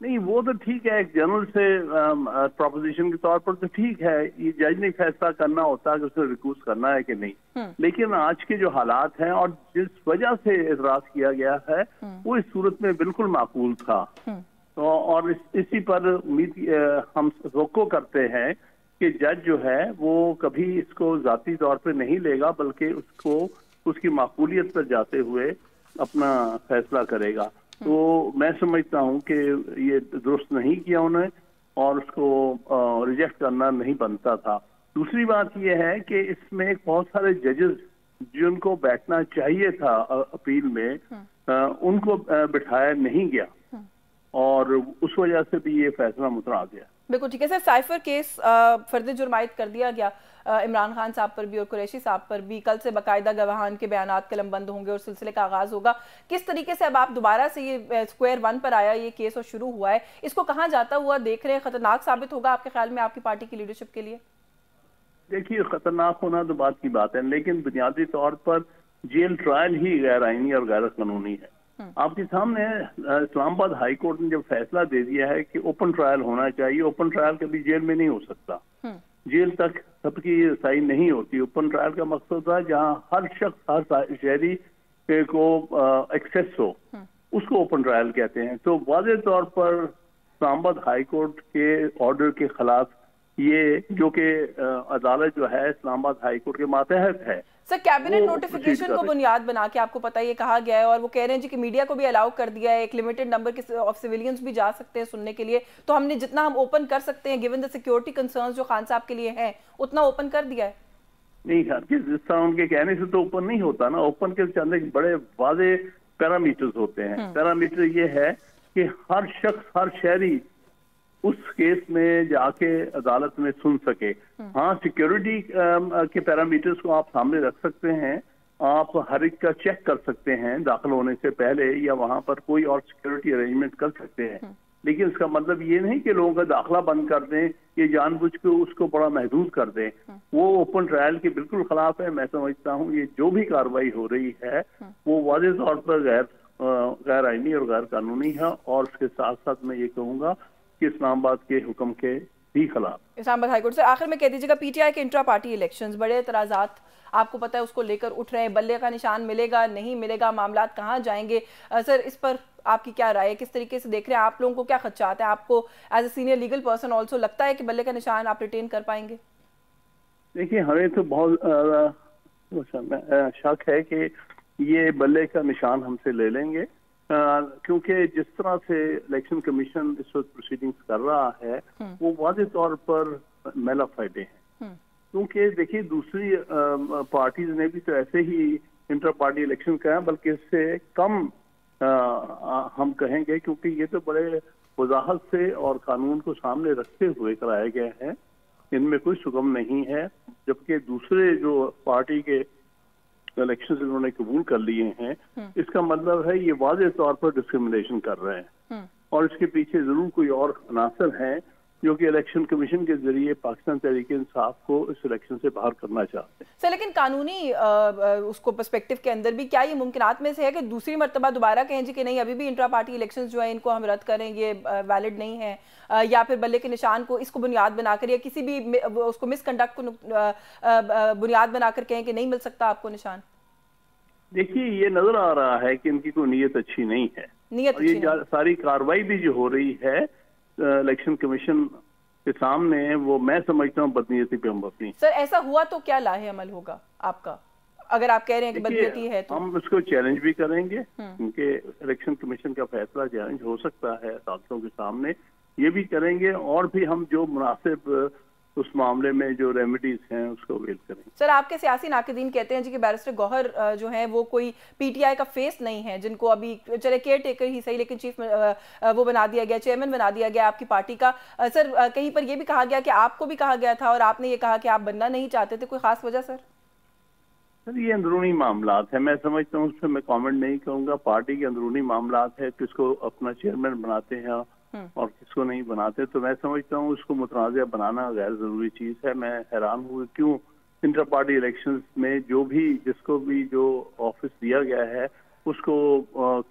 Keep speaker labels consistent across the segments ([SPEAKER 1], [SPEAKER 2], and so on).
[SPEAKER 1] نہیں وہ تو ٹھیک ہے، ایک جنرل سے پروپوزیشن کے طور پر تو ٹھیک ہے، یہ جج نے فیصلہ کرنا ہوتا ہے کہ اسے ریکوز کرنا ہے کہ نہیں، لیکن آج کے جو حالات ہیں اور جس وجہ سے اعتراض کیا گیا ہے وہ اس صورت میں بالکل معقول تھا، اور اسی پر امید ہم توقع کرتے ہیں کہ جج جو ہے وہ کبھی اس کو ذاتی طور پہ نہیں لے گا، بلکہ اس کو اس کی معقولیت پر جاتے ہوئے اپنا فیصلہ کرے گا۔ تو میں سمجھتا ہوں کہ یہ درست نہیں کیا انہوں نے، اور اس کو ریجیکٹ کرنا نہیں بنتا تھا۔ دوسری بات یہ ہے کہ اس میں بہت سارے ججز جن کو بیٹھنا چاہیے تھا اپیل میں، ان کو بٹھایا نہیں گیا، اور اس وجہ سے بھی یہ فیصلہ متنازع گیا۔
[SPEAKER 2] بالکل ٹھیک ہے سر، سائفر کیس فرد جرم عائد کر دیا گیا عمران خان صاحب پر بھی اور قریشی صاحب پر بھی، کل سے باقاعدہ گواہان کے بیانات قلم بند ہوں گے اور سلسلے کا آغاز ہوگا۔ کس طریقے سے اب آپ دوبارہ سے یہ اسکوائر ون پر آیا یہ کیس اور شروع ہوا ہے، اس کو کہاں جاتا ہوا دیکھ رہے ہیں؟ خطرناک ثابت ہوگا آپ کے خیال میں آپ کی پارٹی کی لیڈرشپ کے لیے؟
[SPEAKER 1] دیکھیے خطرناک ہونا تو بات کی بات ہے، لیکن بنیادی طور پر جیل ٹرائل ہی غیر آئینی اور غیر قانونی ہے۔ آپ کے سامنے اسلام آباد ہائی کورٹ نے جب فیصلہ دے دیا ہے کہ اوپن ٹرائل ہونا چاہیے، اوپن ٹرائل کبھی جیل میں نہیں ہو سکتا، جیل تک سب کی رسائی نہیں ہوتی۔ اوپن ٹرائل کا مقصد تھا جہاں ہر شخص ہر شہری کو ایکسیس ہو، اس کو اوپن ٹرائل کہتے ہیں۔ تو واضح طور پر اسلام آباد ہائی کورٹ کے آرڈر کے خلاف یہ، جو کہ عدالت جو ہے اسلام آباد ہائی کورٹ کے ماتحت ہے،
[SPEAKER 2] سر کیبنٹ نوٹیفیکیشن کو بنیاد بنا کے آپ کو پتہ یہ کہا گیا ہے، اور وہ کہہ رہے ہیں جی کہ میڈیا کو بھی الاؤ کر دیا ہے، ایک لمیٹڈ نمبر آف سیویلینز بھی جا سکتے ہیں سننے کے لیے، تو ہم نے جتنا ہم اوپن کر سکتے ہیں گیون دا سیکیورٹی کنسرنز جو خان صاحب کے لیے ہیں اتنا اوپن کر دیا ہے؟
[SPEAKER 1] نہیں ہرگز، جس طرح ان کے کہنے سے تو اوپن نہیں ہوتا نا، اوپن کے چند ایک بڑے واضح پیرامیٹرز ہوتے ہیں۔ پیرامیٹر یہ ہے کہ ہر شخص ہر شہری اس کیس میں جا کے عدالت میں سن سکے۔ ہاں سیکیورٹی کے پیرامیٹرز کو آپ سامنے رکھ سکتے ہیں، آپ ہر ایک کا چیک کر سکتے ہیں داخل ہونے سے پہلے، یا وہاں پر کوئی اور سیکیورٹی ارینجمنٹ کر سکتے ہیں، لیکن اس کا مطلب یہ نہیں کہ لوگوں کا داخلہ بند کر دیں، یہ جان بوجھ کے اس کو بڑا محدود کر دیں۔ وہ اوپن ٹرائل کے بالکل خلاف ہے۔ میں سمجھتا ہوں یہ جو بھی کارروائی ہو رہی ہے وہ واضح طور پر غیر آئینی اور غیر قانونی ہے، اور اس کے ساتھ ساتھ میں یہ کہوں گا کہ اسلام آباد کے حکم کے بھی خلاف۔
[SPEAKER 2] اسلام آباد ہائی کورٹ سے آخر میں کہہ دیجیے گا، پی ٹی آئی کے انٹرا پارٹی الیکشنز بڑے اعتراضات آپ کو پتہ ہے اس کو لے کر اٹھ رہے ہیں، بلے کا نشان ملے گا نہیں ملے گا، معاملات کہاں جائیں گے؟ سر اس پر آپ کی کیا رائے ہے، کس طریقے سے دیکھ رہے ہیں؟ آپ لوگوں کو کیا خدشات ہیں؟ آپ کو as a senior legal person also لگتا ہے کہ بلے کا نشان آپ ریٹین کر پائیں گے؟
[SPEAKER 1] دیکھیے ہمیں تو بہت شک ہے کہ یہ بلے کا نشان ہم سے لے لیں گے، کیونکہ جس طرح سے الیکشن کمیشن اس وقت پروسیڈنگز کر رہا ہے وہ واضح طور پر میلا فائدے ہیں، کیونکہ دیکھیے دوسری پارٹیز نے بھی تو ایسے ہی انٹر پارٹی الیکشن کرایا، بلکہ اس سے کم ہم کہیں گے، کیونکہ یہ تو بڑے وضاحت سے اور قانون کو سامنے رکھتے ہوئے کرائے گئے ہیں، ان میں کوئی شگم نہیں ہے، جبکہ دوسرے جو پارٹی کے الیکشنز انہوں نے قبول کر لیے ہیں، اس کا مطلب ہے یہ واضح طور پر ڈسکریمنیشن کر رہے ہیں، اور اس کے پیچھے ضرور کوئی اور عناصر ہیں جو کہ الیکشن کمیشن کے ذریعے پاکستان تحریک انصاف کو اس الیکشن سے باہر کرنا چاہتے ہیں۔
[SPEAKER 2] سر لیکن قانونی اس کو پرسپیکٹو کے اندر بھی کیا یہ ممکنات میں سے ہے کہ دوسری مرتبہ دوبارہ کہیں جی کہ نہیں ابھی بھی انٹرا پارٹی الیکشنز جو ہیں ان کو ہم رد کریں، یہ ویلڈ نہیں ہے، یا پھر بلے کے نشان کو اس کو بنیاد بنا کر یا کسی بھی اس کو مس کنڈکٹ کو بنیاد بنا کر کہیں کہ نہیں مل سکتا آپ کو نشان؟
[SPEAKER 1] دیکھیے یہ نظر آ رہا ہے کہ ان کی کوئی نیت اچھی نہیں ہے، اور یہ ساری کاروائی بھی جو ہو رہی ہے الیکشن کمیشن کے سامنے وہ میں سمجھتا ہوں بدنیتی پہ مبنی۔
[SPEAKER 2] سر ایسا ہوا تو کیا لاہے عمل ہوگا آپ کا، اگر آپ کہہ رہے ہیں کہ بدنیتی ہے تو؟
[SPEAKER 1] ہم اس کو چیلنج بھی کریں گے، کیونکہ الیکشن کمیشن کا فیصلہ چیلنج ہو سکتا ہے عدالتوں کے سامنے، یہ بھی کریں گے، اور بھی ہم جو مناسب اس معاملے میں جو ریمیڈیز ہیں اس کو اویل کریں گے۔
[SPEAKER 2] سر آپ کے سیاسی ناقدین کہتے ہیں جی کہ بیرسٹر گوہر جو ہیں وہ کوئی پی ٹی آئی کا فیس نہیں ہے، جن کو ابھی چلے کیئر ٹیکر ہی صحیح لیکن چیف وہ بنا دیا گیا، چیئرمین بنا دیا گیا آپ کی پارٹی کا۔ سر کہیں پر یہ بھی کہا گیا کہ آپ کو بھی کہا گیا تھا اور آپ نے یہ کہا کہ آپ بننا نہیں چاہتے تھے، کوئی خاص وجہ؟
[SPEAKER 1] سر یہ اندرونی معاملات ہیں، میں سمجھتا ہوں اس پہ میں کامنٹ نہیں کروں گا، پارٹی کے اندرونی معاملات ہے، کس کو اپنا چیئرمین بناتے ہیں اور کس کو نہیں بناتے، تو میں سمجھتا ہوں اس کو متنازع بنانا غیر ضروری چیز ہے۔ میں حیران ہوں کیوں انٹر پارٹی الیکشنز میں جس کو بھی جو آفس دیا گیا ہے اس کو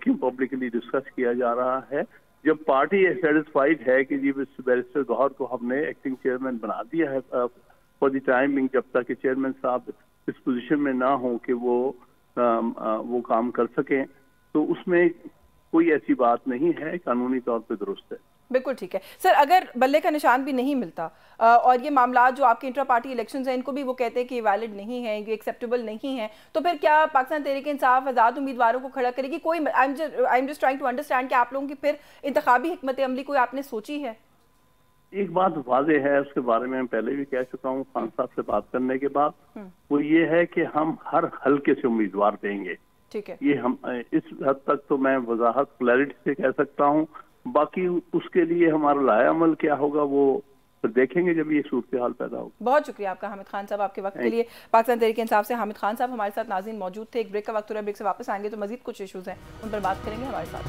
[SPEAKER 1] کیوں پبلکلی ڈسکس کیا جا رہا ہے، جب پارٹی سیٹسفائیڈ ہے کہ جی بیرسٹر گوہر کو ہم نے ایکٹنگ چیئرمین بنا دیا ہے فار دی ٹائمنگ، جب تک کہ چیئرمین صاحب اس پوزیشن میں نہ ہوں کہ وہ کام کر سکیں، تو اس میں کوئی ایسی بات نہیں ہے، قانونی طور پہ درست ہے۔
[SPEAKER 2] بالکل ٹھیک ہے سر، اگر بلے کا نشان بھی نہیں ملتا اور یہ معاملات جو آپ کے انٹرا پارٹی الیکشنز ہیں ان کو بھی وہ کہتے ہیں کہ ویلڈ نہیں ہیں، یہ ایکسیپٹیبل نہیں ہیں، تو پھر کیا پاکستان تحریک انصاف آزاد امیدواروں کو کھڑا کرے گی؟ کوئی I am just trying to understand کہ آپ لوگوں کی پھر انتخابی حکمت عملی کوئی آپ نے سوچی ہے؟
[SPEAKER 1] ایک بات واضح ہے، اس کے بارے میں پہلے بھی کہہ چکا ہوں خان صاحب سے بات کرنے کے بعد، وہ یہ ہے کہ ہم ہر حلقے سے امیدوار دیں گے۔
[SPEAKER 2] ٹھیک ہے،
[SPEAKER 1] یہ ہم اس حد تک تو میں وضاحت کلیئرٹی سے کہہ سکتا ہوں، باقی اس کے لیے ہمارا لائحہ عمل کیا ہوگا وہ پھر دیکھیں گے جب یہ صورتحال پیدا ہوگی۔
[SPEAKER 2] بہت شکریہ آپ کا حامد خان صاحب، آپ کے وقت کے لیے۔ پاکستان تحریک انصاف سے حامد خان صاحب ہمارے ساتھ ناظرین موجود تھے۔ ایک بریک کا وقت ہو رہا ہے، بریک سے واپس آئیں گے تو مزید کچھ ایشوز ہیں ان پر بات کریں گے ہمارے ساتھ۔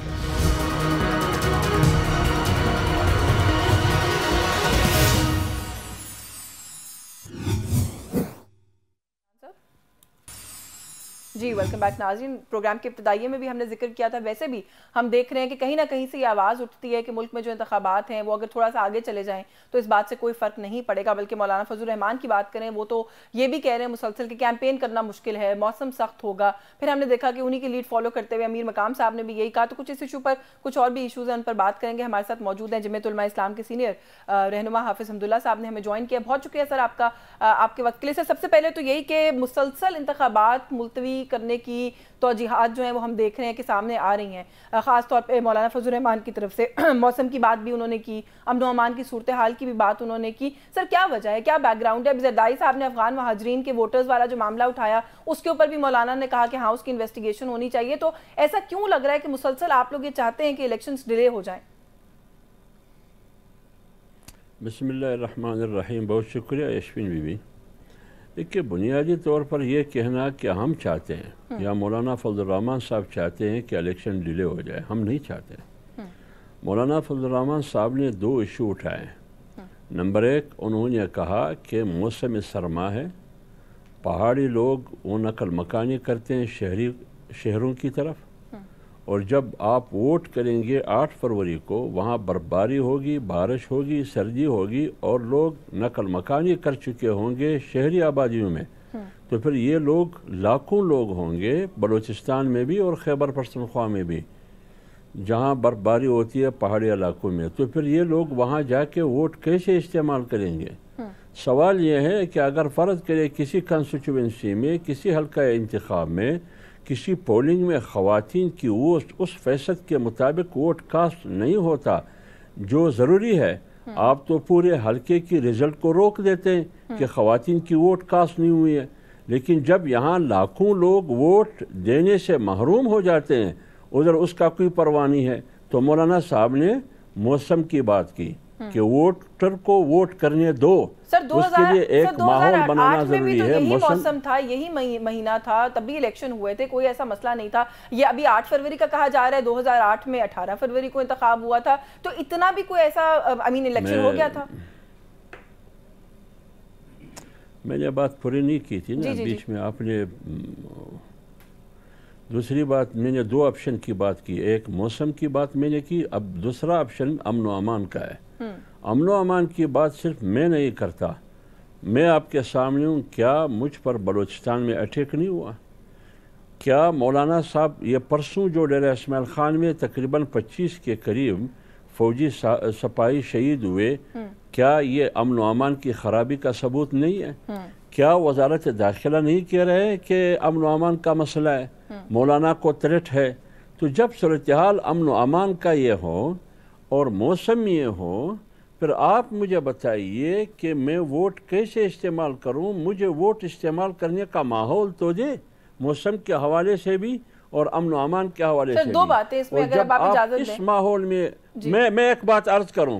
[SPEAKER 2] جی ویلکم بیک ناظرین، پروگرام کے ابتدائیے میں بھی ہم نے ذکر کیا تھا، ویسے بھی ہم دیکھ رہے ہیں کہ کہیں نہ کہیں سے یہ آواز اٹھتی ہے کہ ملک میں جو انتخابات ہیں وہ اگر تھوڑا سا آگے چلے جائیں تو اس بات سے کوئی فرق نہیں پڑے گا، بلکہ مولانا فضل الرحمان کی بات کریں وہ تو یہ بھی کہہ رہے ہیں مسلسل کہ کیمپین کرنا مشکل ہے، موسم سخت ہوگا۔ پھر ہم نے دیکھا کہ انہی کی لیڈ فالو کرتے ہوئے امیر مقام صاحب نے بھی یہی کہا، تو کچھ اس ایشو پر کچھ اور بھی ایشوز ہیں ان پر بات کریں گے۔ ہمارے ساتھ موجود ہیں جمعیت علماء اسلام کے سینئر رہنما حافظ حمداللہ صاحب نے ہمیں جوائن کیا۔ بہت شکریہ سر آپ کا، آپ کے وقت کے لیے۔ سر سب سے پہلے تو یہی کہ مسلسل انتخابات ملتوی کرنے کی توجیہات جو ہیں وہ ہم دیکھ رہے ہیں کہ سامنے آ رہی ہیں، خاص طور پہ مولانا فضل الرحمان کی طرف سے موسم کی بات بھی انہوں نے کی، امن و امان کی صورتحال کی بھی بات انہوں نے کی۔ سر کیا وجہ ہے، کیا بیک گراؤنڈ ہے؟ زرداری صاحب نے افغان مہاجرین کے ووٹرز والا جو معاملہ اٹھایا اس کے اوپر بھی مولانا نے کہا کہ ہاں اس کی انویسٹیگیشن ہونی چاہیے، تو ایسا کیوں لگ رہا ہے کہ مسلسل آپ لوگ یہ چاہتے ہیں کہ الیکشنز ڈیلے ہو جائیں؟
[SPEAKER 3] بسم اللہ الرحمن الرحیم، بہت شکریہ یشوین بی بی۔ دیکھیے بنیادی طور پر یہ کہنا کہ ہم چاہتے ہیں یا مولانا فضل الرحمان صاحب چاہتے ہیں کہ الیکشن ڈیلے ہو جائے، ہم نہیں چاہتے۔ مولانا فضل الرحمان صاحب نے دو ایشو اٹھائے ہیں۔ نمبر ایک، انہوں نے کہا کہ موسم سرما ہے، پہاڑی لوگ وہ نقل مکانی کرتے ہیں شہروں کی طرف، اور جب آپ ووٹ کریں گے 8 فروری کو وہاں برفباری ہوگی، بارش ہوگی، سردی ہوگی، اور لوگ نقل مکانی کر چکے ہوں گے شہری آبادیوں میں، تو پھر یہ لوگ لاکھوں لوگ ہوں گے بلوچستان میں بھی اور خیبر پختونخوا میں بھی جہاں برفباری ہوتی ہے پہاڑی علاقوں میں، تو پھر یہ لوگ وہاں جا کے ووٹ کیسے استعمال کریں گے؟ سوال یہ ہے کہ اگر فرض کرے کسی کنسٹیچوئنسی میں، کسی حلقہ انتخاب میں، کسی پولنگ میں خواتین کی ووٹ اس فیصد کے مطابق ووٹ کاسٹ نہیں ہوتا جو ضروری ہے، آپ تو پورے حلقے کی رزلٹ کو روک دیتے ہیں کہ خواتین کی ووٹ کاسٹ نہیں ہوئی ہے۔ لیکن جب یہاں لاکھوں لوگ ووٹ دینے سے محروم ہو جاتے ہیں، ادھر اس کا کوئی پرواہ نہیں ہے، تو مولانا صاحب نے موسم کی بات کی کہ ووٹر کو ووٹ کرنے دو، اس کے لیے ایک ماحول بنانا ضروری ہے۔
[SPEAKER 2] یہی موسم تھا، یہی مہینہ تھا، تب بھی الیکشن ہوئے تھے، کوئی ایسا مسئلہ نہیں تھا۔ یہ ابھی 8 فروری کا کہا جا رہا ہے، 2008 میں 18 فروری کو انتخاب ہوا تھا، تو اتنا بھی کوئی ایسا الیکشن ہو گیا تھا؟
[SPEAKER 3] میں نے بات پوری نہیں کی تھی نا بیچ میں، آپ نے دوسری بات، میں نے 2 آپشن کی بات کی، ایک موسم کی بات میں نے کی، اب دوسرا آپشن امن و امان کا ہے۔ امن و امان کی بات صرف میں نہیں کرتا، میں آپ کے سامنے ہوں، کیا مجھ پر بلوچستان میں اٹیک نہیں ہوا؟ کیا مولانا صاحب یہ پرسوں جو ڈیرہ اسماعیل خان میں تقریباً 25 کے قریب فوجی سپاہی شہید ہوئے، کیا یہ امن و امان کی خرابی کا ثبوت نہیں ہے؟ کیا وزارت داخلہ نہیں کہہ رہے کہ امن و امان کا مسئلہ ہے، مولانا کو تھریٹ ہے؟ تو جب صورتحال امن و امان کا یہ ہو اور موسم یہ ہو، پھر آپ مجھے بتائیے کہ میں ووٹ کیسے استعمال کروں؟ مجھے ووٹ استعمال کرنے کا ماحول تو دے، موسم کے حوالے سے بھی اور امن و امان کے حوالے سے بھی۔
[SPEAKER 2] دو باتیں اس میں اگر آپ اجازت دیں۔
[SPEAKER 3] اس ماحول میں میں ایک بات عرض کروں،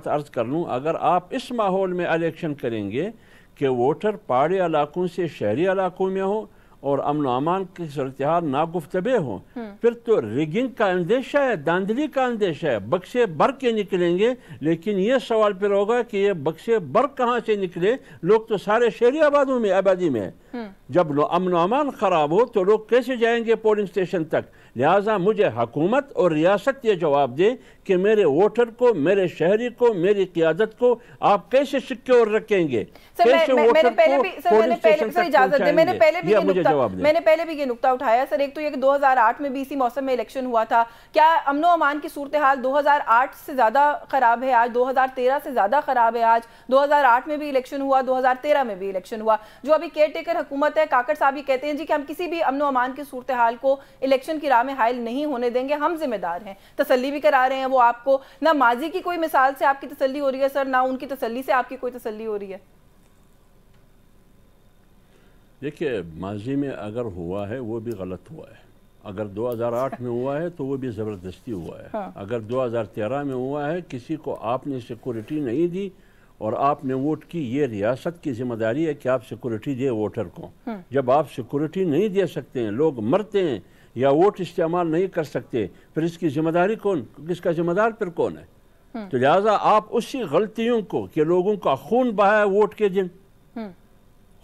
[SPEAKER 3] عرض کر لوں، اگر آپ اس ماحول میں الیکشن کریں گے کہ ووٹر پہاڑی علاقوں سے شہری علاقوں میں ہوں اور امن و امان کی صورتحال ناگفتبے ہوں، پھر تو ریگنگ کا اندیشہ ہے، داندلی کا اندیشہ ہے، بکسے بھر کے نکلیں گے، لیکن یہ سوال پھر ہوگا کہ یہ بکسے بھر کہاں سے نکلے؟ لوگ تو سارے شہری آبادی میں جب امن و امان خراب ہو تو لوگ کیسے جائیں گے پولنگ اسٹیشن تک؟ لہٰذا مجھے حکومت اور ریاست یہ جواب دے کہ میرے ووٹر کو، میرے شہری کو، میری قیادت کو آپ کیسے سیکیور رکھیں گے؟
[SPEAKER 2] میں نے پہلے بھی یہ نقطہ اٹھایا سر، ایک تو یہ کہ 2008 میں بھی اسی موسم میں الیکشن ہوا تھا، کیا امن و امان کی صورتحال 2008 سے زیادہ خراب ہے آج؟ 2013 سے زیادہ خراب ہے آج؟ 2008 میں بھی الیکشن ہوا، 2013 میں بھی الیکشن ہوا، جو ابھی کیئر ٹیکر حکومت ہے کاکڑ صاحب یہ کہتے ہیں جی کہ ہم کسی بھی امن و امان کی صورتحال کو الیکشن کی راہ میں حائل نہیں ہونے دیں گے، ہم ذمہ دار ہیں، تسلی بھی کرا رہے ہیں وہ آپ کو، نہ ماضی کی کوئی مثال سے آپ کی تسلی ہو رہی ہے سر، نہ ان کی تسلی سے آپ کی کوئی تسلی ہو رہی ہے؟
[SPEAKER 3] دیکھیے ماضی میں اگر ہوا ہے وہ بھی غلط ہوا ہے، اگر 2008 میں ہوا ہے تو وہ بھی زبردستی ہوا ہے، اگر 2013 میں ہوا ہے کسی کو آپ نے سیکورٹی نہیں دی اور آپ نے ووٹ کی، یہ ریاست کی ذمہ داری ہے کہ آپ سیکورٹی دے ووٹر کو۔ جب آپ سیکورٹی نہیں دے سکتے ہیں، لوگ مرتے ہیں یا ووٹ استعمال نہیں کر سکتے، پھر اس کی ذمہ داری کس کا ذمہ دار پھر کون ہے؟ تو لہٰذا آپ اسی غلطیوں کو کہ لوگوں کا خون بہایا ووٹ کے دن،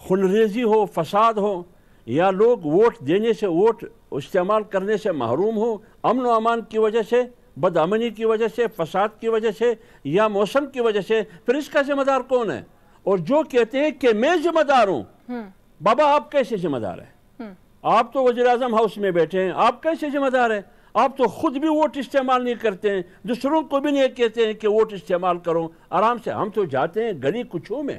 [SPEAKER 3] خونریزی ہو، فساد ہو، یا لوگ ووٹ دینے سے، ووٹ استعمال کرنے سے محروم ہو، امن و امان کی وجہ سے، بدامنی کی وجہ سے، فساد کی وجہ سے، یا موسم کی وجہ سے، پھر اس کا ذمہ دار کون ہے؟ اور جو کہتے ہیں کہ میں ذمہ دار ہوں، بابا آپ کیسے ذمہ دار ہیں؟ آپ تو وزیر اعظم ہاؤس میں بیٹھے ہیں، آپ کیسے ذمہ دار ہیں؟ آپ تو خود بھی ووٹ استعمال نہیں کرتے ہیں، دوسروں کو بھی نہیں کہتے ہیں کہ ووٹ استعمال کرو آرام سے۔ ہم تو جاتے ہیں گلی کچھوں میں،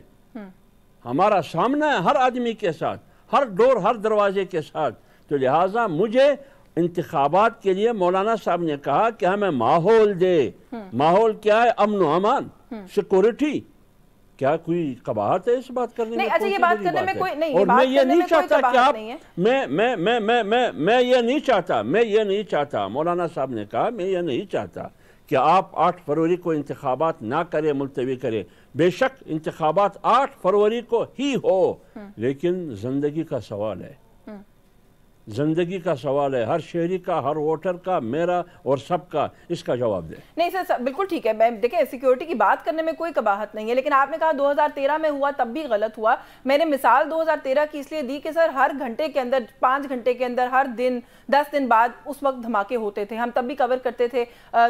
[SPEAKER 3] ہمارا سامنا ہے ہر آدمی کے ساتھ، ہر ڈور، ہر دروازے کے ساتھ۔ تو لہٰذا مجھے انتخابات کے لیے مولانا صاحب نے کہا کہ ہمیں ماحول دے۔ ماحول کیا ہے؟ امن و امان، سیکورٹی۔ کیا کوئی قباحت ہے اس بات کرنے میں؟
[SPEAKER 2] اچھا یہ بات کرنے میں کوئی نہیں،
[SPEAKER 3] اور میں یہ نہیں چاہتا کہ آپ،
[SPEAKER 2] نہیں ہے،
[SPEAKER 3] میں یہ نہیں چاہتا، مولانا صاحب نے کہا میں یہ نہیں چاہتا کہ آپ 8 فروری کو انتخابات نہ کرے، ملتوی کرے۔ بے شک انتخابات 8 فروری کو ہی ہو، لیکن زندگی کا سوال ہے، زندگی کا سوال ہے، ہر شہری کا، ہر ووٹر کا، میرا اور سب کا، اس کا جواب دے۔
[SPEAKER 2] نہیں سر بالکل ٹھیک ہے، دیکھیں سیکیورٹی کی بات کرنے میں کوئی قباحت نہیں ہے، لیکن آپ نے کہا 2013 میں ہوا تب بھی غلط ہوا۔ میں نے مثال 2013 کی اس لیے دی کہ سر ہر گھنٹے کے اندر، 5 گھنٹے کے اندر، ہر دن 10 دن بعد اس وقت دھماکے ہوتے تھے، ہم تب بھی کور کرتے تھے،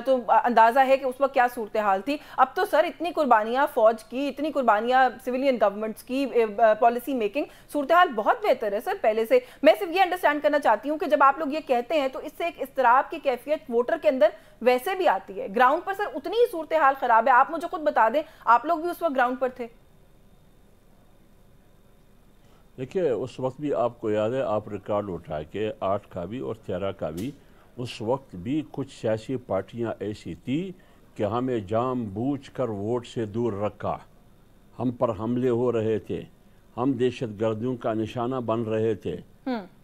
[SPEAKER 2] تو اندازہ ہے کہ اس وقت کیا صورتحال تھی۔ اب تو سر اتنی قربانیاں فوج کی، اتنی قربانیاں سویلین گورنمنٹس کی، پالیسی میکنگ، صورتحال بہت بہتر ہے سر پہلے سے۔ میں صرف یہ انڈرسٹینڈ کرنا چاہتی ہوں کہ جب آپ لوگ یہ کہتے ہیں تو اس سے ایک اضطراب کی کیفیت ووٹر کے اندر ویسے بھی آتی ہے، گراؤنڈ پر سر اتنی ہی صورتحال خراب ہے۔ آپ مجھے خود بتا دیں، آپ لوگ بھی اس وقت گراؤنڈ پر تھے؟
[SPEAKER 3] دیکھیے اس وقت بھی آپ کو یاد ہے، آپ ریکارڈ اٹھا کے 8 کا بھی اور 13 کا بھی، اس وقت بھی کچھ سیاسی پارٹیاں ایسی تھی کہ ہمیں جان بوجھ کر ووٹ سے دور رکھا، ہم پر حملے ہو رہے تھے، ہم دہشت گردیوں کا نشانہ بن رہے تھے،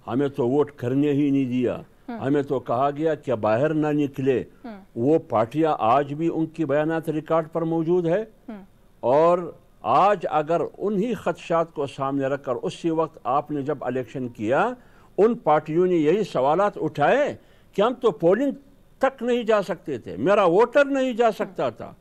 [SPEAKER 3] ہمیں تو ووٹ کرنے ہی نہیں دیا، ہمیں تو کہا گیا کہ باہر نہ نکلے۔ وہ پارٹیاں آج بھی ان کی بیانات ریکارڈ پر موجود ہے، اور آج اگر انہی خدشات کو سامنے رکھ کر اسی وقت آپ نے جب الیکشن کیا، ان پارٹیوں نے یہی سوالات اٹھائے کہ ہم تو پولنگ تک نہیں جا سکتے تھے، میرا ووٹر نہیں جا سکتا تھا،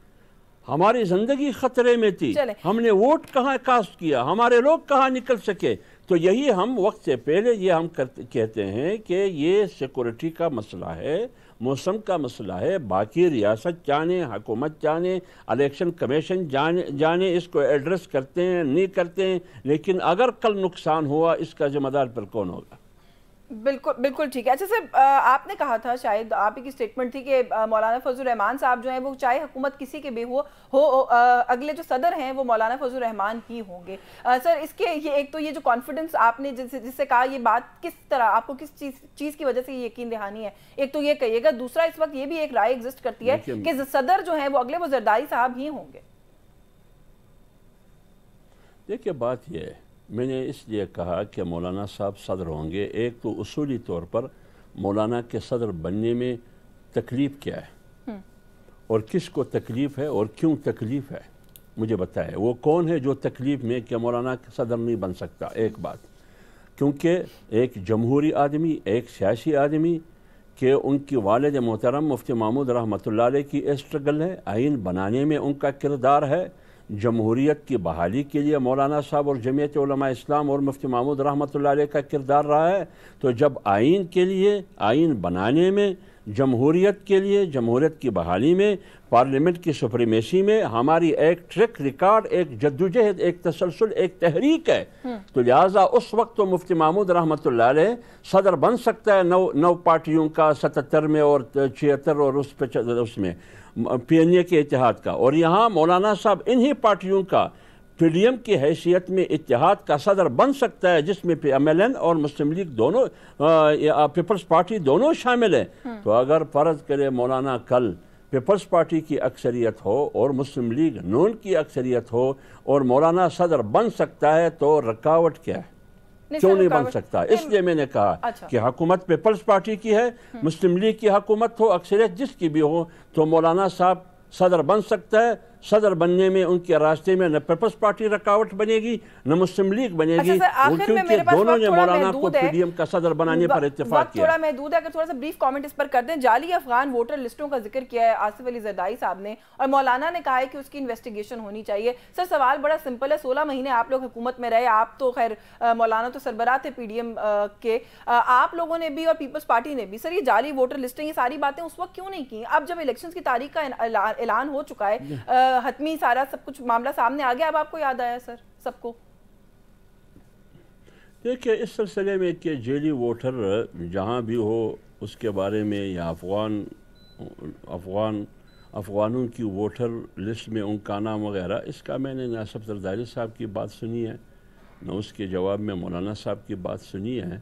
[SPEAKER 3] ہماری زندگی خطرے میں تھی، ہم نے ووٹ کہاں کاسٹ کیا، ہمارے لوگ کہاں نکل سکے۔ تو یہی ہم وقت سے پہلے یہ ہم کہتے ہیں کہ یہ سیکورٹی کا مسئلہ ہے، موسم کا مسئلہ ہے، باقی ریاست جانے، حکومت جانے، الیکشن کمیشن جانے اس کو ایڈریس کرتے ہیں نہیں کرتے ہیں، لیکن اگر کل نقصان ہوا اس کا ذمہ دار پھر کون ہوگا؟
[SPEAKER 2] بالکل ٹھیک ہے۔ اچھا سر آپ نے کہا تھا، شاید آپ ہی کی سٹیٹمنٹ تھی کہ مولانا فضل الرحمان صاحب جو ہیں وہ چاہے حکومت کسی کے بھی ہو اگلے جو صدر ہیں وہ مولانا فضل الرحمان ہی ہوں گے۔ سر اس کے یہ ایک تو یہ جو کانفیڈنس آپ نے جس سے کہا، یہ بات کس طرح آپ کو کس چیز کی وجہ سے یہ یقین دہانی ہے؟ ایک تو یہ کہیے گا، دوسرا اس وقت یہ بھی ایک رائے ایگزسٹ کرتی ہے کہ صدر جو ہیں وہ اگلے وہ زرداری صاحب ہی ہوں گے۔
[SPEAKER 3] دیکھیے بات یہ ہے، میں نے اس لیے کہا کہ مولانا صاحب صدر ہوں گے، ایک تو اصولی طور پر مولانا کے صدر بننے میں تکلیف کیا ہے اور کس کو تکلیف ہے اور کیوں تکلیف ہے، مجھے بتائے وہ کون ہے جو تکلیف میں کہ مولانا کے صدر نہیں بن سکتا۔ ایک بات، کیونکہ ایک جمہوری آدمی، ایک سیاسی آدمی کہ ان کی والد محترم مفتی محمود رحمۃ اللہ علیہ کی اسٹرگل ہے، آئین بنانے میں ان کا کردار ہے، جمہوریت کی بحالی کے لیے مولانا صاحب اور جمعیت علماء اسلام اور مفتی محمود رحمۃ اللہ علیہ کا کردار رہا ہے۔ تو جب آئین کے لیے، آئین بنانے میں، جمہوریت کے لیے، جمہوریت کی بحالی میں، پارلیمنٹ کی سپریمیسی میں ہماری ایک ٹریک ریکارڈ، ایک جدوجہد، ایک تسلسل، ایک تحریک ہے، تو لہٰذا اس وقت تو مفتی محمود رحمۃ اللہ علیہ صدر بن سکتا ہے نو پارٹیوں کا 77 میں اور 76 اور اس میں پی این اے کے اتحاد کا، اور یہاں مولانا صاحب انہی پارٹیوں کا پی ڈی ایم کی حیثیت میں اتحاد کا صدر بن سکتا ہے، جس میں ایم ایل این اور مسلم لیگ دونوں، پیپلز پارٹی دونوں شامل ہیں۔ تو اگر فرض کرے مولانا کل پیپلز پارٹی کی اکثریت ہو اور مسلم لیگ نون کی اکثریت ہو اور مولانا صدر بن سکتا ہے، تو رکاوٹ کیا ہے؟ کیوں نہیں بن سکتا؟ اس لیے میں نے کہا کہ حکومت پیپلز پارٹی کی ہے، مسلم لیگ کی حکومت ہو، اکثریت جس کی بھی ہو، تو مولانا صاحب صدر بن سکتا ہے۔ صدر بننے میں ان کے راستے میں نہ پیپلز پارٹی رکاوٹ بنے گی نہ مسلم لیگ بنے گی، کیونکہ دونوں نے مولانا کو پی ڈی ایم کا صدر بنانے پر اتفاق کیا۔
[SPEAKER 2] تھوڑا محدود ہے، اگر تھوڑا سا بریف کامنٹ اس پر کر دیں۔ جعلی افغان ووٹر لسٹوں کا ذکر کیا ہے آصف علی زردائی صاحب نے، اور مولانا نے کہا ہے کہ اس کی انویسٹیگیشن ہونی چاہیے۔ سر سوال بڑا سمپل ہے، 16 مہینے آپ لوگ حکومت میں رہے، آپ تو خیر مولانا تو سربراہ تھے پی ڈی ایم کے، آپ لوگوں نے بھی اور پیپلز پارٹی نے بھی، سر یہ جعلی ووٹر لسٹیں، یہ ساری باتیں اس وقت کیوں نہیں کی؟ اب جب الیکشنز کی تاریخ کا اعلان ہو چکا ہے، حتمی سارا سب کچھ معاملہ سامنے آ گیا، اب آپ کو یاد آیا سر سب کو؟
[SPEAKER 3] دیکھیں اس سلسلے میں کہ جیلی ووٹر جہاں بھی ہو اس کے بارے میں، یا افغانوں کی ووٹر لسٹ میں ان کا نام وغیرہ، اس کا میں نے نہ اسف زرداری صاحب کی بات سنی ہے، نہ اس کے جواب میں مولانا صاحب کی بات سنی ہے،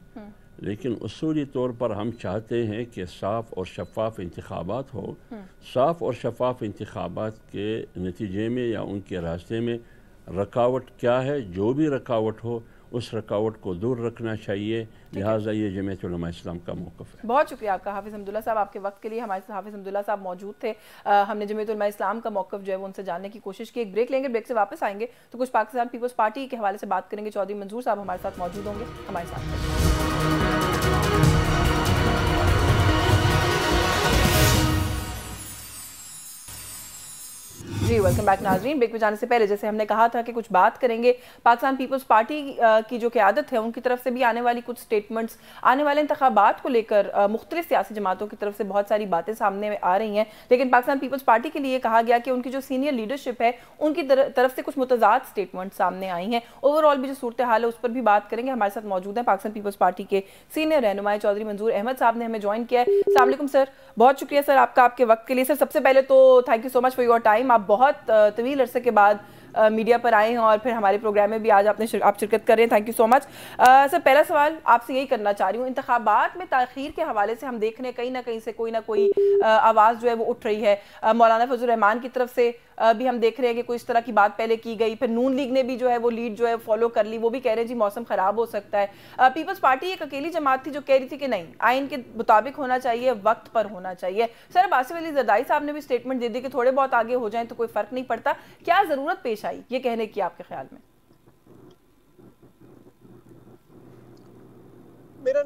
[SPEAKER 3] لیکن اصولی طور پر ہم چاہتے ہیں کہ صاف اور شفاف انتخابات ہو۔ صاف اور شفاف انتخابات کے نتیجے میں یا ان کے راستے میں رکاوٹ کیا ہے، جو بھی رکاوٹ ہو اس رکاوٹ کو دور رکھنا چاہیے، لہٰذا یہ جمعیت علماء اسلام کا موقف ہے۔
[SPEAKER 2] بہت شکریہ آپ کا حافظ حمداللہ صاحب، آپ کے وقت کے لیے۔ ہمارے ساتھ حافظ حمداللہ صاحب موجود تھے، ہم نے جمعیت علماء اسلام کا موقف جو ہے وہ ان سے جاننے کی کوشش کی۔ ایک بریک لیں گے، بریک سے واپس آئیں گے تو کچھ پاکستان پیپلز پارٹی کے حوالے سے بات کریں گے۔ چودھری منظور صاحب ہمارے ساتھ موجود ہوں گے، ہمارے ساتھ۔ جی ویلکم بیک ناظرین۔ بریک پہ جانے سے پہلے جیسے ہم نے کہا تھا کہ کچھ بات کریں گے پاکستان پیپلز پارٹی کی جو قیادت ہے ان کی طرف سے بھی آنے والی کچھ سٹیٹمنٹس، آنے والے انتخابات کو لے کر مختلف سیاسی جماعتوں کی طرف سے بہت ساری باتیں سامنے آ رہی ہیں، لیکن پاکستان پیپلز پارٹی کے لیے کہا گیا کہ ان کی جو سینئر لیڈرشپ ہے ان کی طرف سے کچھ متضاد سٹیٹمنٹ سامنے آئی ہیں۔ اوور آل بھی جو صورتحال ہے اس پر بھی بات کریں گے۔ ہمارے ساتھ موجود ہیں پاکستان پیپلز پارٹی کے سینئر رہنما چودھری منظور احمد صاحب نے ہمیں جوائن کیا ہے۔ السلام علیکم سر، بہت شکریہ سر آپ کا، آپ کے وقت کے لیے۔ سر سب سے پہلے تو thank you so much for your time, آپ بہت طویل عرصے کے بعد میڈیا پر آئے ہیں اور پھر ہمارے پروگرام میں بھی آج آپ شرکت کر رہے ہیں، تھینک یو سو مچ سر۔ پہلا سوال آپ سے یہی کرنا چاہ رہی ہوں، انتخابات میں تاخیر کے حوالے سے ہم دیکھ رہے ہیں کہیں نہ کہیں سے کوئی نہ کوئی آواز جو ہے وہ اٹھ رہی ہے، مولانا فضل الرحمان کی طرف سے بھی ہم دیکھ رہے ہیں کہ کوئی اس طرح کی بات پہلے کی گئی، پھر نون لیگ نے بھی جو ہے وہ لیڈ جو ہے فالو کر لی، وہ بھی کہہ رہے ہیں جی موسم خراب ہو سکتا ہے۔ پیپلز پارٹی ایک اکیلی جماعت تھی جو کہہ رہی تھی کہ نہیں آئین کے مطابق ہونا چاہیے، وقت پر ہونا چاہیے۔ سر اب آصف علی زردائی صاحب نے بھی اسٹیٹمنٹ دے دی کہ تھوڑے بہت آگے ہو جائیں تو کوئی فرق نہیں پڑتا، کیا ضرورت پیش آئی یہ کہنے کی آپ کے خیال میں؟
[SPEAKER 4] میرا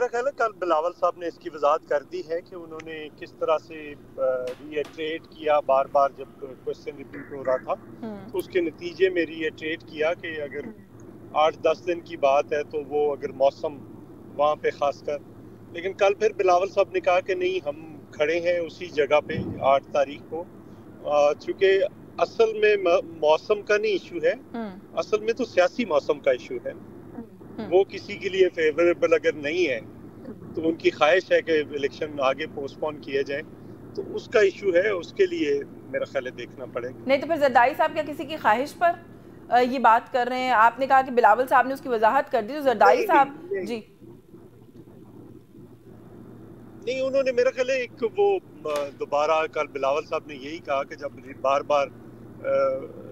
[SPEAKER 4] خیال ہے کل بلاول صاحب نے اس کی وضاحت کر دی ہے کہ انہوں نے کس طرح سے ری ایٹریٹ کیا، بار بار جب کوسچن ریپیٹ ہو رہا تھا تو اس کے نتیجے میں ری ایٹریٹ کیا کہ اگر 8-10 دن کی بات ہے تو وہ اگر موسم وہاں پہ خاص کر، لیکن کل پھر بلاول صاحب نے کہا کہ نہیں ہم کھڑے ہیں اسی جگہ پہ 8 تاریخ کو، چونکہ اصل میں موسم کا نہیں ایشو ہے، اصل میں تو سیاسی موسم کا ایشو ہے، وہ کسی کے لیے فیوریبل اگر نہیں ہے تو ان کی خواہش ہے کہ الیکشن آگے پوسٹ پون کیے جائیں، تو اس کا ایشو ہے، اس کے لیے میرا خیال ہے دیکھنا پڑے گا۔
[SPEAKER 2] نہیں تو پھر زردائی صاحب کیا کسی کی خواہش پر یہ بات کر رہے ہیں؟ آپ نے کہا کہ بلاول صاحب نے اس کی وضاحت کر دی، تو زردائی صاحب جی
[SPEAKER 4] نہیں، انہوں نے میرا خیال ہے ایک وہ دوبارہ کل بلاول صاحب نے یہی کہا کہ جب بار بار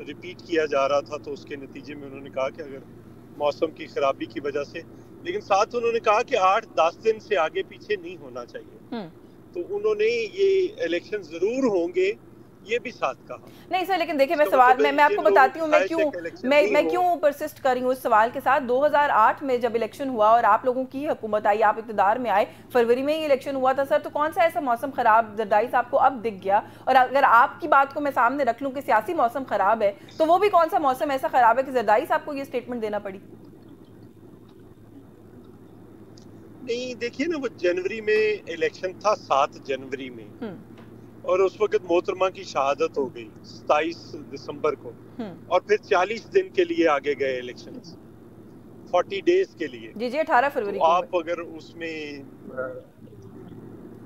[SPEAKER 4] ریپیٹ کیا جا رہا تھا تو اس کے نتیجے میں انہوں نے کہا کہ اگر موسم کی خرابی کی وجہ سے، لیکن ساتھ انہوں نے کہا کہ 8-10 دن سے آگے پیچھے نہیں ہونا چاہیے، تو انہوں نے یہ الیکشن ضرور ہوں گے یہ بھی ساتھ کہا.
[SPEAKER 2] نہیں سر لیکن دیکھیں میں آپ کو بتاتی ہوں میں کیوں پرسسٹ کر رہی ہوں اس سوال کے ساتھ. 2008 میں جب الیکشن ہوا اور آپ لوگوں کی حکومت آئی, آپ اقتدار میں آئے, فروری میں ہی الیکشن ہوا تھا سر, تو کون سا ایسا موسم خراب زرداری صاحب کو اب دکھ گیا؟ اور اگر آپ کی بات کو میں سامنے رکھ لوں کہ سیاسی موسم خراب ہے, تو وہ بھی کون سا موسم ایسا خراب ہے کہ زرداری صاحب کو یہ اسٹیٹمنٹ دینا پڑی؟
[SPEAKER 4] نہیں دیکھیے نا, وہ جنوری میں الیکشن تھا, 7 جنوری میں, اور اس وقت محترمہ کی شہادت ہو گئی 27 دسمبر کو, اور پھر 40 دن کے لیے آگے گئے الیکشن, 40 ڈیز کے لیے.
[SPEAKER 2] جی 18 فروری کو
[SPEAKER 4] آپ اگر اس میں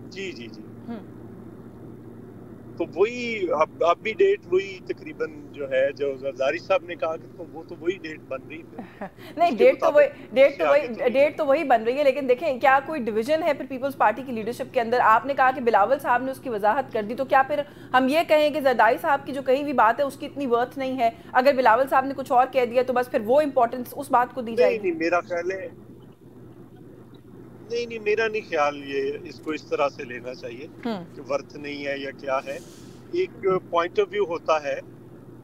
[SPEAKER 4] جی تو وہی اب بھی ڈیٹ وہی تقریباً جو ہے جو زرداری صاحب نے کہا کہ وہ تو وہی ڈیٹ بن رہی ہے.
[SPEAKER 2] نہیں ڈیٹ تو وہی بن رہی ہے, لیکن دیکھیں کیا کوئی ڈویژن ہے پھر پیپلز پارٹی کی لیڈرشپ کے اندر؟ آپ نے کہا کہ بلاول صاحب نے اس کی وضاحت کر دی, تو کیا پھر ہم یہ کہیں کہ زرداری صاحب کی جو کہیں بھی بات ہے اس کی اتنی ورتھ نہیں ہے؟ اگر بلاول صاحب نے کچھ اور کہہ دیا تو بس پھر وہ امپورٹنس اس بات کو دی جائے گی؟
[SPEAKER 4] میرا خیال ہے نہیں میرا نہیں خیال یہ اس کو اس طرح سے لینا چاہیے کہ ورتھ نہیں ہے یا کیا ہے. ایک پوائنٹ آف ویو ہوتا ہے,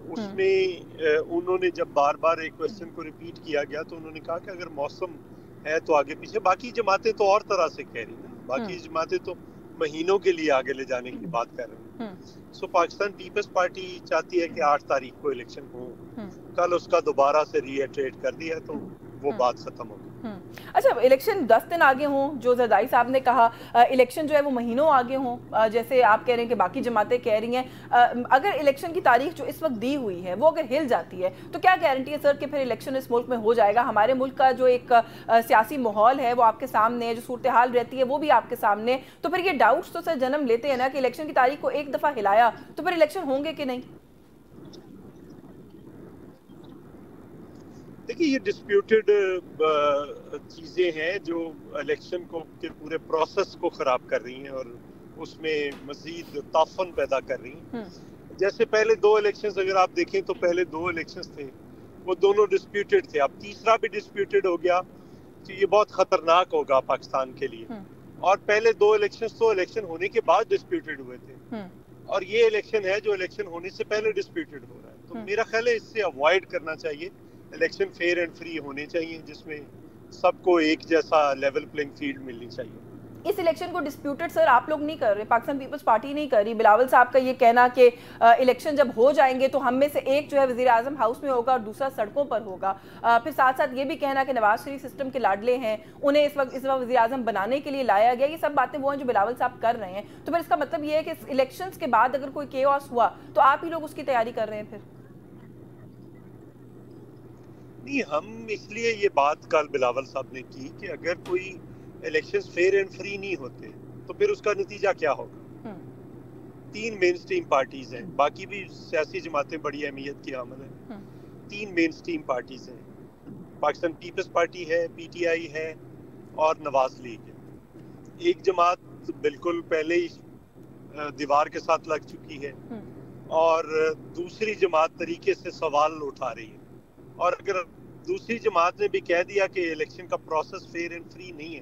[SPEAKER 4] اس میں انہوں نے جب بار بار ایک کوشچن کو ریپیٹ کیا گیا تو انہوں نے کہا کہ اگر موسم ہے تو آگے پیچھے, باقی جماعتیں تو اور طرح سے کہہ رہی ہیں, باقی جماعتیں تو مہینوں کے لیے آگے لے جانے کی بات کر رہی ہیں. سو پاکستان پیپلز پارٹی چاہتی ہے کہ 8 تاریخ کو الیکشن ہو, کل اس کا دوبارہ سے ری ایٹریٹ کر دیا تو وہ بات ختم ہو گئی.
[SPEAKER 2] اچھا الیکشن 10 دن آگے ہوں جو زرداری صاحب نے کہا, الیکشن جو ہے وہ مہینوں آگے ہوں جیسے آپ کہہ رہے ہیں کہ باقی جماعتیں کہہ رہی ہیں, اگر الیکشن کی تاریخ جو اس وقت دی ہوئی ہے وہ اگر ہل جاتی ہے تو کیا گارنٹی ہے سر کہ پھر الیکشن اس ملک میں ہو جائے گا؟ ہمارے ملک کا جو ایک سیاسی ماحول ہے وہ آپ کے سامنے ہے, جو صورتحال رہتی ہے وہ بھی آپ کے سامنے, تو پھر یہ ڈاؤٹس تو سر جنم لیتے ہیں نا کہ الیکشن کی تاریخ کو ایک دفعہ ہلایا تو پھر الیکشن ہوں گے کہ نہیں؟
[SPEAKER 4] دیکھیے یہ ڈسپیوٹڈ چیزیں ہیں جو الیکشن کو کے پورے پروسیس کو خراب کر رہی ہیں اور اس میں مزید تعفن پیدا کر رہی ہیں. جیسے پہلے 2 الیکشنز اگر آپ دیکھیں تو پہلے 2 الیکشنز تھے وہ دونوں ڈسپیوٹڈ تھے, اب تیسرا بھی ڈسپیوٹڈ ہو گیا تو یہ بہت خطرناک ہوگا پاکستان کے لیے. اور پہلے 2 الیکشنز تو الیکشن ہونے کے بعد ڈسپیوٹڈ ہوئے تھے, اور یہ الیکشن ہے جو الیکشن ہونے سے پہلے ڈسپیوٹڈ ہو رہا ہے. تو میرا خیال ہے اس سے اوائڈ کرنا چاہیے. الیکشن فیئر اینڈ فری ہونے چاہیے جس میں سب کو ایک جیسا لیول پلینگ فیلڈ ملنی چاہیے.
[SPEAKER 2] اس الیکشن کو ڈسپیوٹڈ سر آپ لوگ نہیں کر رہے, پاکستان پیپلز پارٹی نہیں کر رہی. بلاول صاحب کا یہ کہنا کہ الیکشن جب ہو جائیں گے تو ہم میں سے ایک جو ہے وزیر اعظم ہاؤس میں ہوگا اور دوسرا سڑکوں پر ہوگا. پھر ساتھ ساتھ یہ بھی کہنا کہ نواز شریف سسٹم کے لاڈلے ہیں, انہیں اس وقت وزیر اعظم بنانے کے لیے لایا گیا. یہ سب باتیں وہ ہیں جو بلاول صاحب کر رہے ہیں. تو پھر اس کا مطلب یہ ہے کہ الیکشنز کے بعد اگر کوئی کیوس ہوا تو آپ ہی لوگ اس کی تیاری کر رہے ہیں پھر؟
[SPEAKER 4] نہیں, ہم اس لیے یہ بات کل بلاول صاحب نے کی کہ اگر کوئی الیکشنز فیئر اینڈ فری نہیں ہوتے تو پھر اس کا نتیجہ کیا ہوگا. 3 مین سٹریم پارٹیز ہیں, باقی بھی سیاسی جماعتیں بڑی اہمیت کی حامل ہیں. 3 مین سٹریم پارٹیز ہیں, پاکستان پیپلز پارٹی ہے, پی ٹی آئی ہے اور نواز لیگ ہے. ایک جماعت بالکل پہلے ہی دیوار کے ساتھ لگ چکی ہے اور دوسری جماعت طریقے سے سوال اٹھا رہی ہے. اور اگر دوسری جماعت نے بھی کہہ دیا کہ الیکشن کا پروسیس فیئر اینڈ فری نہیں ہے,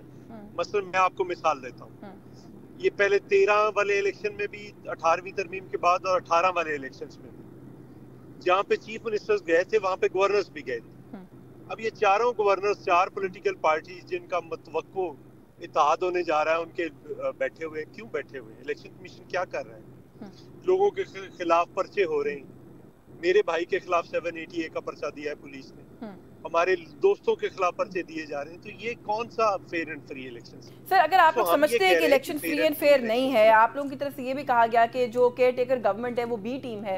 [SPEAKER 4] مثلا میں آپ کو مثال دیتا ہوں, یہ پہلے 13 والے الیکشن میں بھی 18ویں ترمیم کے بعد اور 18 والے الیکشنز میں بھی جہاں پہ چیف منسٹرز گئے تھے وہاں پہ گورنرز بھی گئے تھے. اب یہ چاروں گورنرز 4 پولیٹیکل پارٹیز جن کا متوقع اتحاد ہونے جا رہا ہے ان کے بیٹھے ہوئے. کیوں بیٹھے ہوئے؟ الیکشن کمیشن کیا کر رہا ہے؟ لوگوں کے خلاف پرچے ہو رہے ہیں. میرے بھائی کے خلاف 780A کا پرچہ دیا ہے پولیس نے, ہمارے دوستوں کے خلاف پرچے دیے جا رہے ہیں. تو یہ کون سا فیئر اینڈ فری الیکشن؟
[SPEAKER 2] سر اگر آپ لوگ سمجھتے ہیں کہ الیکشن فری اینڈ فیئر نہیں ہے, آپ لوگوں کی طرف سے یہ بھی کہا گیا کہ جو کیئر ٹیکر گورنمنٹ ہے وہ بی ٹیم ہے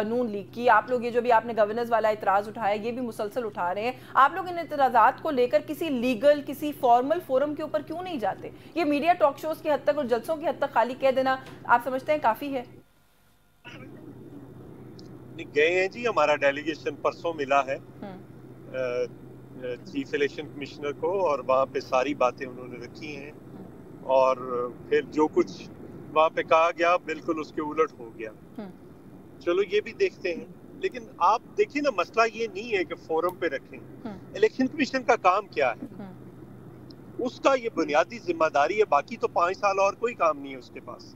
[SPEAKER 2] نون لیگ کی, آپ لوگ یہ جو بھی آپ نے گورننس والا اعتراض اٹھایا یہ بھی مسلسل اٹھا رہے ہیں, آپ لوگ ان اعتراضات کو لے کر کسی لیگل کسی فارمل فورم کے اوپر کیوں نہیں جاتے؟ یہ میڈیا ٹاک شوز کی حد تک اور جلسوں کی حد تک خالی کہہ دینا آپ سمجھتے ہیں کافی ہے؟
[SPEAKER 4] گئے ہیں جی, ہمارا ڈیلیگیشن پرسوں ملا ہے چیف الیکشن کمشنر کو اور وہاں پہ ساری باتیں انہوں نے رکھی ہیں اور پھر جو کچھ وہاں پہ کہا گیا بالکل اس کے الٹ ہو گیا. چلو یہ بھی دیکھتے ہیں, لیکن آپ دیکھیں نا مسئلہ یہ نہیں ہے کہ فورم پہ رکھیں. الیکشن کمیشن کا کام کیا ہے؟ اس کا یہ بنیادی ذمہ داری ہے, باقی تو 5 سال اور کوئی کام نہیں ہے اس کے پاس.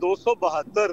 [SPEAKER 4] 272